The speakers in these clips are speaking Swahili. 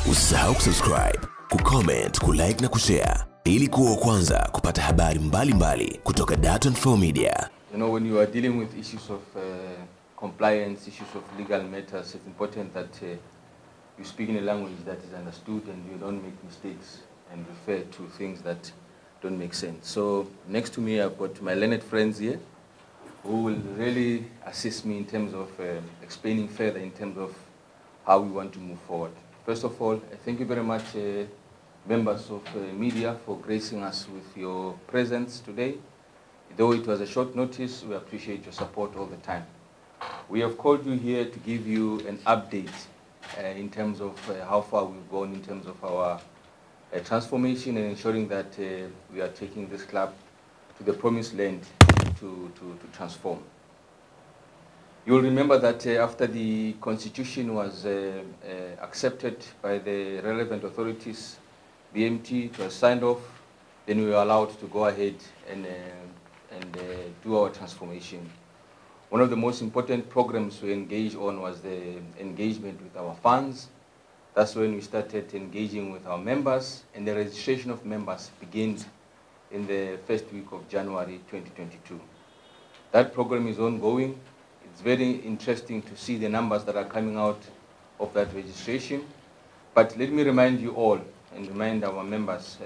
Usisahau kusubscribe, kucomment, kulike na kushare ili kuwa kwanza kupata habari mbalimbali kutoka Dar24 Media. You know, when you are dealing with issues of compliance, issues of legal matters, it's important that you speak in a language that is understood and you don't make mistakes and refer to things that don't make sense. So next to me, I've got my learned friends here who will really assist me in terms of explaining further in terms of how we want to move forward. First of all, thank you very much, members of media, for gracing us with your presence today. Though it was a short notice, we appreciate your support all the time. We have called you here to give you an update in terms of how far we've gone in terms of our transformation and ensuring that we are taking this club to the promised land to transform. You will remember that after the constitution was accepted by the relevant authorities, BMT, it was signed off, then we were allowed to go ahead and do our transformation. One of the most important programs we engaged on was the engagement with our fans. That's when we started engaging with our members, and the registration of members begins in the first week of January 2022. That program is ongoing. It's very interesting to see the numbers that are coming out of that registration. But let me remind you all and remind our members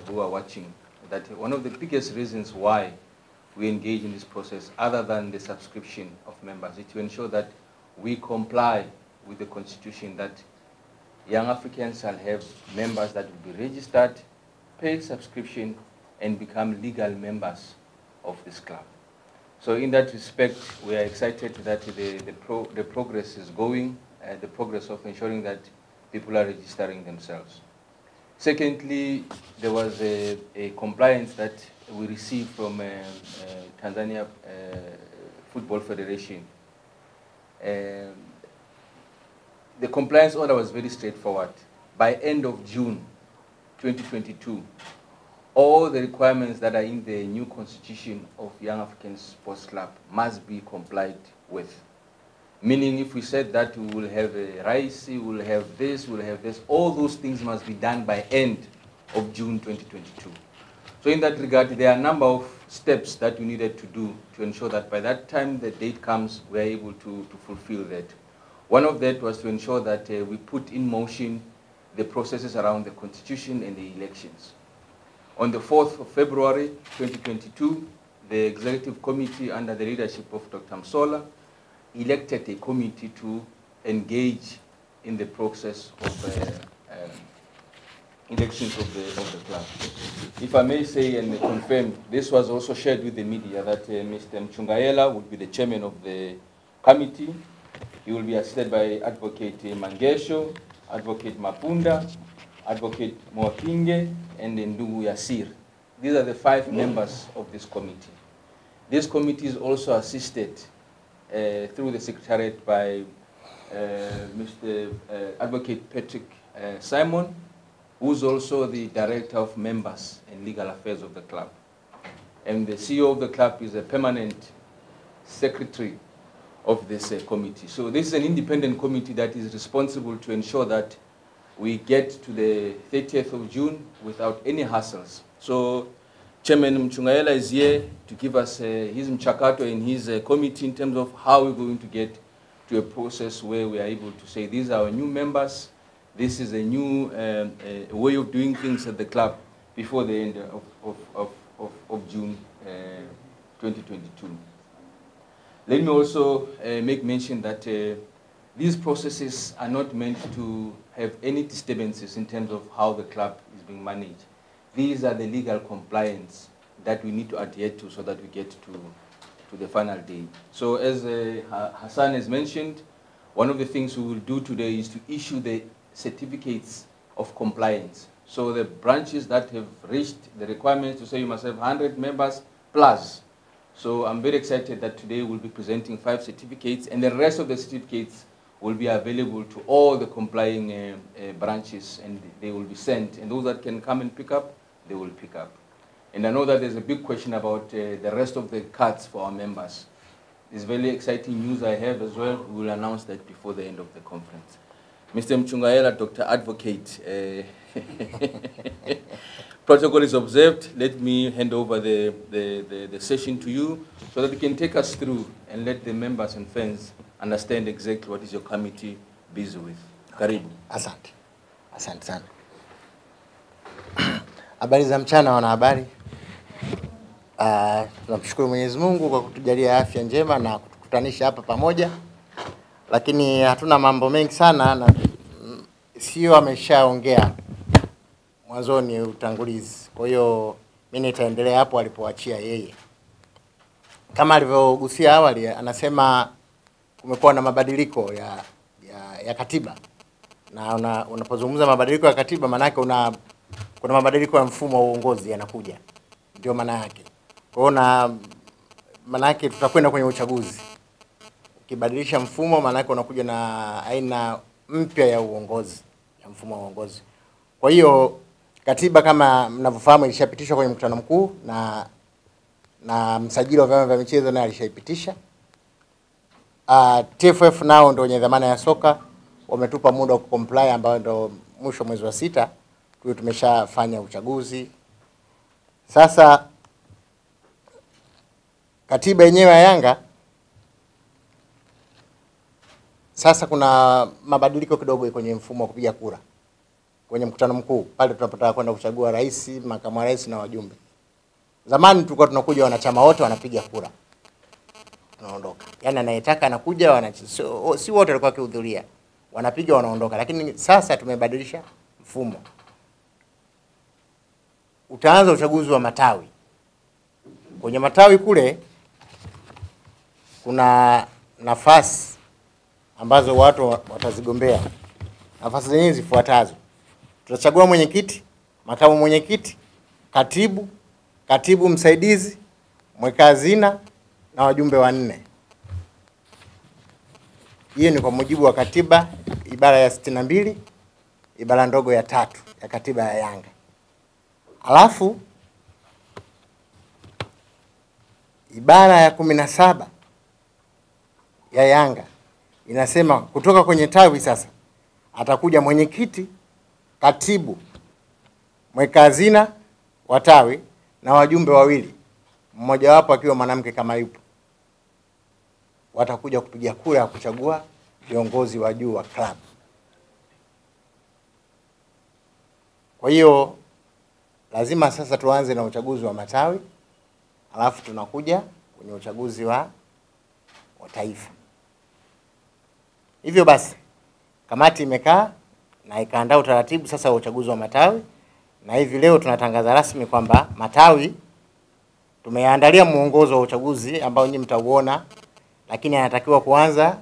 who are watching that one of the biggest reasons why we engage in this process, other than the subscription of members, is to ensure that we comply with the constitution, that young Africans shall have members that will be registered, pay subscription, and become legal members of this club. So in that respect, we are excited that the progress is going, the progress of ensuring that people are registering themselves. Secondly, there was a compliance that we received from Tanzania Football Federation. The compliance order was very straightforward. By end of June 2022, all the requirements that are in the new constitution of Young African Sports Club must be complied with. Meaning, if we said that we will have a rice, we will have this, all those things must be done by end of June 2022. So in that regard, there are a number of steps that we needed to do to ensure that by that time the date comes, we are able to fulfill that. One of that was to ensure that we put in motion the processes around the constitution and the elections. On the 4th of February 2022, the executive committee under the leadership of Dr. Msola elected a committee to engage in the process of elections of the club. If I may say and confirm, this was also shared with the media that Mr. Mchungaela would be the chairman of the committee. He will be assisted by Advocate Mangesho, Advocate Mapunda, Advocate Mwaka, and Ndugu Yasir. These are the 5 members of this committee. This committee is also assisted through the secretariat by Mr. Advocate Patrick Simon, who's also the director of members and legal affairs of the club. And the CEO of the club is a permanent secretary of this committee. So this is an independent committee that is responsible to ensure that we get to the 30th of June without any hassles. So Chairman Mchungaela is here to give us his mchakato and his committee in terms of how we're going to get to a process where we are able to say these are our new members, this is a new way of doing things at the club before the end of June 2022. Let me also make mention that these processes are not meant to have any disturbances in terms of how the club is being managed. These are the legal compliance that we need to adhere to so that we get to the final day. So as Hassan has mentioned, one of the things we will do today is to issue the certificates of compliance. So the branches that have reached the requirements to say you must have 100 members plus. So I'm very excited that today we'll be presenting 5 certificates, and the rest of the certificates will be available to all the complying branches, and they will be sent. And those that can come and pick up, they will pick up. And I know that there's a big question about the rest of the cards for our members. It's very exciting news I have as well. We will announce that before the end of the conference. Mr. Mchungaela, Dr. Advocate, protocol is observed. Let me hand over the session to you so that you can take us through and let the members and friends understand exactly what is your committee busy with. Karibu. Asante. Asante sana. Habari za mchana wana habari. Tunamshukuru Mwenyezi Mungu kwa kutujalia afya njema na kutukutanisha hapa pamoja. Lakini hatuna mambo mengi sana na sio ameshaongea mwanzoni utangulizi. Kwa hiyo mimi nitaendelea hapo alipoachia yeye. Kama alivyogusia awali, anasema kumekuwa na mabadiliko ya katiba. Na unapozungumza mabadiliko ya katiba maana yake kuna mabadiliko ya mfumo wa uongozi yanakuja. Ndio maana yake. Kwa hiyo na maana yake tutakwenda kwenye uchaguzi. Ukibadilisha mfumo maana yake unakuja na aina mpya ya uongozi, ya mfumo wa uongozi. Kwa hiyo katiba kama mnavyofahamu ilishapitishwa kwenye mkutano mkuu na msajili wa vyama vya michezo naye alishaipitisha. TFF nao ndio wenye dhamana ya soka wametupa muda wa kucomply ambao ndio mwisho mwezi wa 6 tumeshafanya uchaguzi. Sasa katiba yenyewe ya Yanga sasa kuna mabadiliko kidogo kwenye mfumo wa kupiga kura. Kwenye mkutano mkuu pale tunapotaka kwenda kuchagua rais, makamu wa rais na wajumbe. Zamani tulikuwa tunakuja wanachama wote wanapiga kura. Tunaondoka. Yaani anayetaka anakuja si wote walikuwa kuhudhuria. Wanapiga wanaondoka. Lakini sasa tumebadilisha mfumo. Utaanza uchaguzi wa matawi. Kwenye matawi kule kuna nafasi ambazo watu watazigombea. Nafasi zenyewe zifuatazo. Tutachagua mwenyekiti, makamu mwenyekiti, katibu msaidizi, mweka hazina na wajumbe 4. Hiyo ni kwa mujibu wa katiba ibara ya 62, ibara ndogo ya 3 ya katiba ya Yanga. Alafu ibara ya 17 ya Yanga inasema kutoka kwenye tawi sasa atakuja mwenyekiti, katibu, mweka hazina wa tawi na wajumbe 2, mmoja wapo akiwa mwanamke kama yupo. Watakuja kupiga kura kuchagua viongozi wa juu wa club. Kwa hiyo lazima sasa tuanze na uchaguzi wa matawi, alafu tunakuja kwenye uchaguzi wa taifa. Hivyo basi kamati imekaa na ikaandaa utaratibu sasa wa uchaguzi wa matawi, na hivi leo tunatangaza rasmi kwamba matawi tumeandalia muongozo wa uchaguzi ambao nyinyi mtauona, lakini anatakiwa kuanza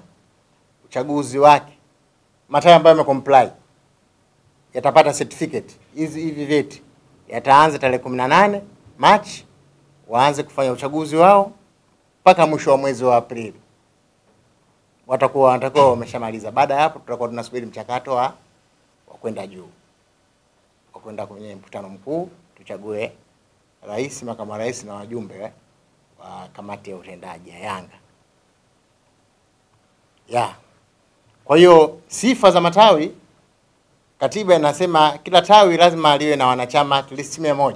uchaguzi wake. Matawi ambayo yamecomply yatapata certificate hivi vyeti, yataanza tarehe 18 Machi, waanze kufanya uchaguzi wao mpaka mwisho wa mwezi wa Aprili. Watakuwa wameshamaliza. Baada ya hapo tutakuwa tunasubiri mchakato wa kwenda juu, wa kwenda kwenye mkutano mkuu tuchague rais, makamu wa rais na wajumbe wa kamati ya utendaji ya Yanga. Kwa hiyo sifa za matawi, katiba inasema kila tawi lazima liwe na wanachama at least 100.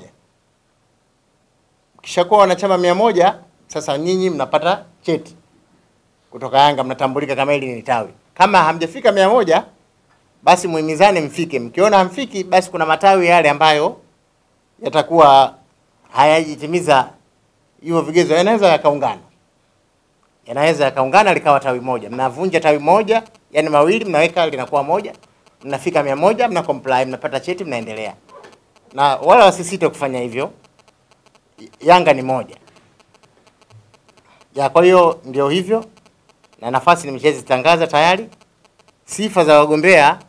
Kishakuwa wanachama 100, sasa nyinyi mnapata cheti kutoka Yanga, mnatambulika kama hili ni tawi. Kama hamjafika 100, basi muhimizane mfike. Mkiona hamfiki, basi kuna matawi yale ambayo yatakuwa hayajitimiza hiyo vigezo, yanaweza yakaungana likawa tawi moja. Mnavunja tawi moja, yani mawili mnaweka linakuwa moja. Mnafika 100, mna comply, mnapata cheti, mnaendelea. Na wala wasisite kufanya hivyo. Yanga ni moja. Kwa hiyo ndio hivyo. Na nafasi nimeshazitangaza tayari. Sifa za wagombea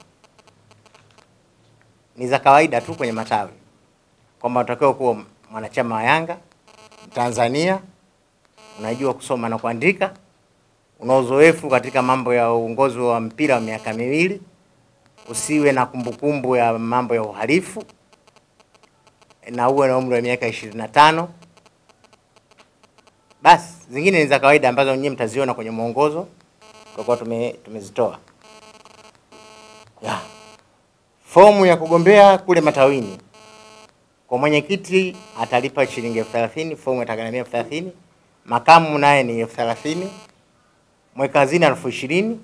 ni za kawaida tu kwenye matawi. Kwamba unatakiwa kuwa mwanachama wa Yanga, Tanzania, unajua kusoma na kuandika, una uzoefu katika mambo ya uongozi wa mpira wa miaka 2, usiwe na kumbukumbu ya mambo ya uhalifu, na uwe na umri wa miaka 25. Basi zingine ni za kawaida ambazo nyinyi mtaziona kwenye mwongozo kwa tumezitoa. Fomu ya kugombea kule matawini, kwa mwenyekiti atalipa shilingi 30,000, fomu itagharamia 30,000, makamu naye ni 30,000, mweka hazina 20,000,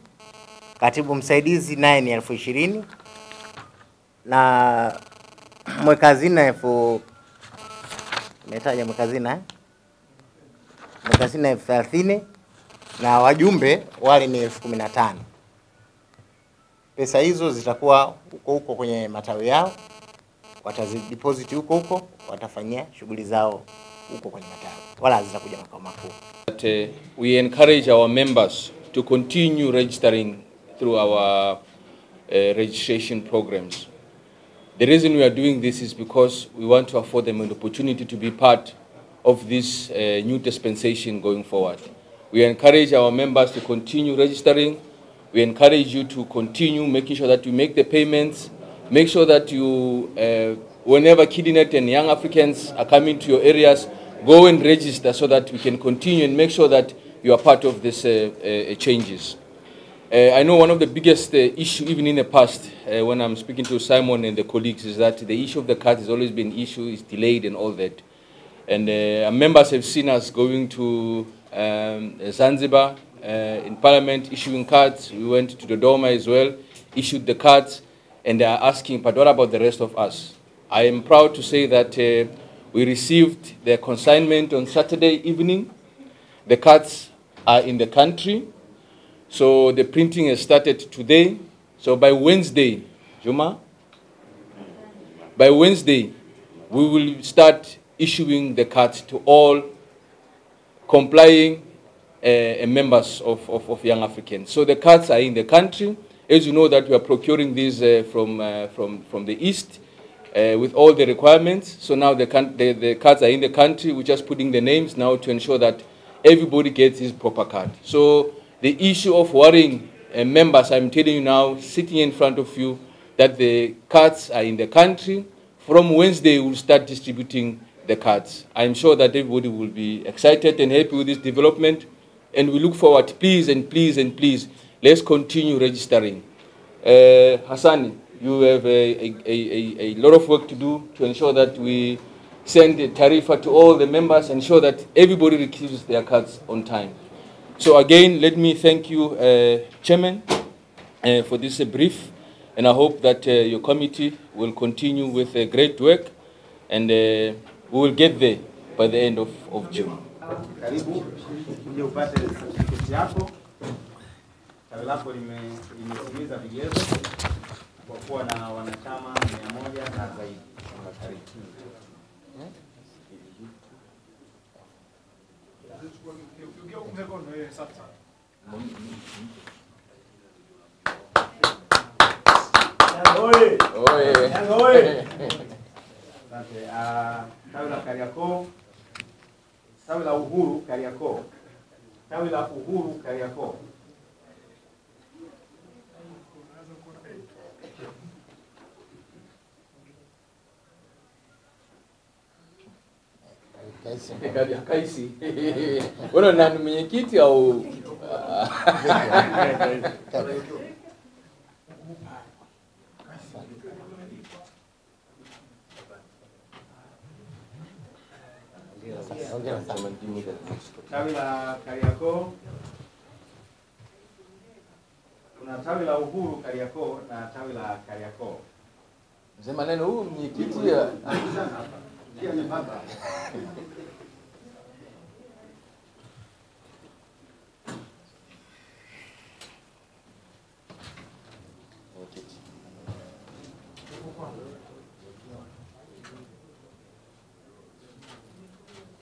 katibu msaidizi naye ni 20,000, na mweka hazina umetaja mweka hazina mweka hazina 30,000, na wajumbe wale ni 15,000. Pesa hizo zitakuwa huko kwenye matawi yao, watazideposit huko, watafanyia shughuli zao huko kwenye matawi, wala zitakuja makao makuu. We encourage our members to continue registering through our registration programs. The reason we are doing this is because we want to afford them an opportunity to be part of this new dispensation going forward. We encourage our members to continue registering. We encourage you to continue making sure that you make the payments. Make sure that you, whenever Kidinet and young Africans are coming to your areas, go and register so that we can continue and make sure that you are part of these changes. I know one of the biggest issue, even in the past, when I'm speaking to Simon and the colleagues, is that the issue of the card has always been issue, is delayed and all that. And our members have seen us going to Zanzibar in Parliament, issuing cards. We went to Dodoma as well, issued the cards, and they are asking, but what about the rest of us? I am proud to say that we received the consignment on Saturday evening. The cards are in the country. So the printing has started today. So by Wednesday, Juma, by Wednesday, we will start issuing the cards to all complying members of Young Africans. So the cards are in the country. As you know that we are procuring these from the East with all the requirements. So now the cards are in the country. We're just putting the names now to ensure that everybody gets his proper card. So the issue of worrying members, I'm telling you now, sitting in front of you, that the cards are in the country. From Wednesday, we'll start distributing the cards. I'm sure that everybody will be excited and happy with this development. And we look forward, please and please and please, let's continue registering. Hassani, you have a lot of work to do to ensure that we send a tarifa to all the members, ensure that everybody receives their cards on time. So again, let me thank you, Chairman, for this brief, and I hope that your committee will continue with great work, and we will get there by the end of June. Karibu uje upate certificate yako. Tawi lako limetimiza vigezo kwa kuwa na wanachama 100 na zaidi. Karibu. Tawi la Kariakoo, tawi la Uhuru Kariakoo, tawi la Uhuru Kariakoo. Kazi. Wewe nani mwenyekiti au tawi la Kariakoo, kuna tawi la Uhuru Kariakoo na tawi la Kariakoo. Sema neno huyu mwenyekiti ya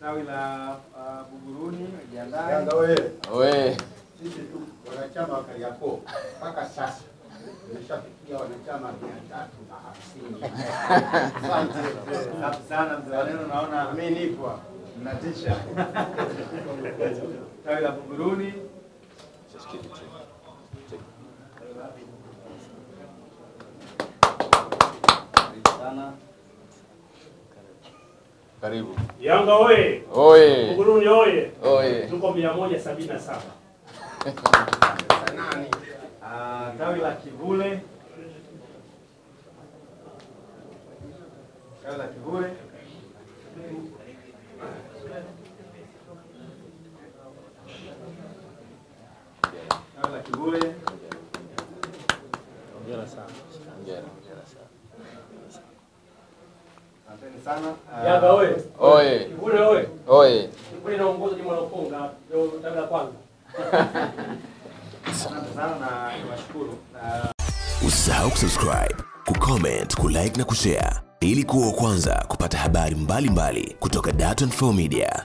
tawi la Buguruni, Yanga. Yanga wewe. wewe Sisi tu wanachama wa Kariakoo mpaka sasa tumeshafikia wanachama 350. Asante sana mzee, naona Mimi nipo mnatisha. Tawi la Buguruni. Sana. karibu. Yanga oye. Oye. Buguruni oye. Oye. Tuko 177. Tawi la Kivule. Tawi la Kivule. Tawi la Kivule. Hongera sana. Hongera. Asante sana. Yanga oye. Oye. Kivule oye. Oye. Kivule inaongoza jimbo la Ukonga, ndio tawi la kwanza. Asante sana na niwashukuru. Usisahau kusubscribe, kucomment, kulike na kushare ili kuwa wa kwanza kupata habari mbalimbali kutoka Dar24 Media.